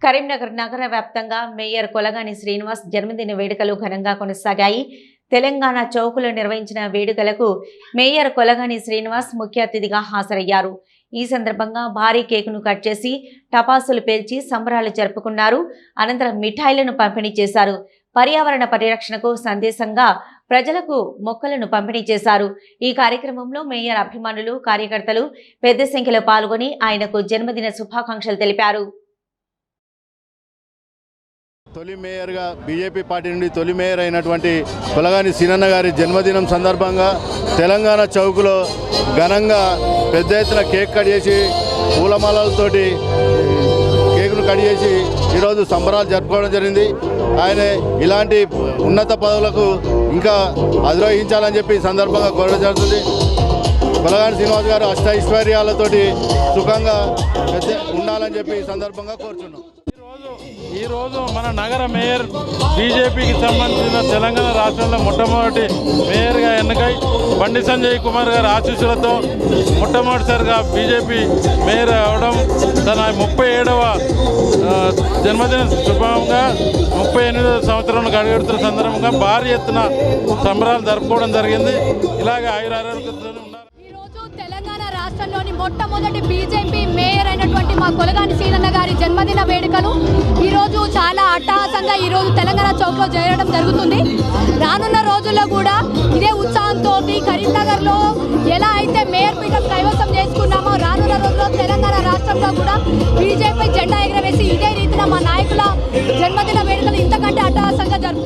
కరీంనగర్ నగర వ్యాప్తంగా మేయర్ కొలగాని శ్రీనివాస్ జన్మదిన వేడుకలు ఘనంగా కొనసాగాయి. తెలంగాణ చౌకులో నిర్వహించిన వేడుకలకు మేయర్ కొలగాని శ్రీనివాస్ ముఖ్య అతిథిగా హాజరయ్యారు. ఈ సందర్భంగా భారీ కేకును కట్ చేసి టపాసులు పేల్చి సంబరాలు జరుపుకున్నారు. అనంతరం మిఠాయిలను పంపిణీ చేశారు. పర్యావరణ పరిరక్షణకు సందేశంగా ప్రజలకు మొక్కలను పంపిణీ చేశారు. ఈ కార్యక్రమంలో మేయర్ అభిమానులు, కార్యకర్తలు పెద్ద సంఖ్యలో పాల్గొని ఆయనకు జన్మదిన శుభాకాంక్షలు తెలిపారు. తొలి మేయర్గా బీజేపీ పార్టీ నుండి తొలి మేయర్ అయినటువంటి కొలగాని సీనన్న గారి జన్మదినం సందర్భంగా తెలంగాణ చౌకులో ఘనంగా పెద్ద ఎత్తున కేక్ కట్ చేసి పూలమాలలతోటి కేకును కట్ చేసి ఈరోజు సంబరాలు జరుపుకోవడం జరిగింది. ఆయన ఇలాంటి ఉన్నత పదవులకు ఇంకా అధిరోహించాలని చెప్పి ఈ సందర్భంగా కోరడం జరుగుతుంది. కొలగాని శ్రీనివాస్ గారు అష్టైశ్వర్యాలతోటి సుఖంగా ఉండాలని చెప్పి ఈ సందర్భంగా కోరుచున్నాం. ఈరోజు మన నగర మేయర్ బీజేపీకి సంబంధించిన తెలంగాణ రాష్ట్రంలో మొట్టమొదటి మేయర్గా ఎన్నికై బండి సంజయ్ కుమార్ గారి ఆశీస్సులతో మొట్టమొదటిసారిగా బీజేపీ మేయర్ అవడం తన 37వ జన్మదిన శుభంగా 38వ సంవత్సరంలో అడుగుతున్న సందర్భంగా భారీ ఎత్తున సంబరాలు జరుపుకోవడం జరిగింది. ఇలాగే ఆయురారోగ్యంతో ఉన్నారు. తెలంగాణ రాష్ట్రంలోని మొట్టమొదటి బీజేపీ మేయర్ అయినటువంటి మా కొలగాని సీనన్న గారి జన్మదిన వేడుకలు ఈరోజు చాలా అట్టహాసంగా ఈరోజు తెలంగాణ చౌక్లో జరగడం జరుగుతుంది. రానున్న రోజుల్లో కూడా ఇదే ఉత్సాహంతో కరీంనగర్లో ఎలా అయితే మేయర్ పీఠం కైవసం చేసుకున్నామో రానున్న రోజుల్లో తెలంగాణ రాష్ట్రంలో కూడా బీజేపీ జెండా ఎగరవేసి ఇదే రీతిన మా నాయకుల జన్మదిన వేడుకలు ఇంతకంటే అట్టహాసంగా జరుపుకుంటాం.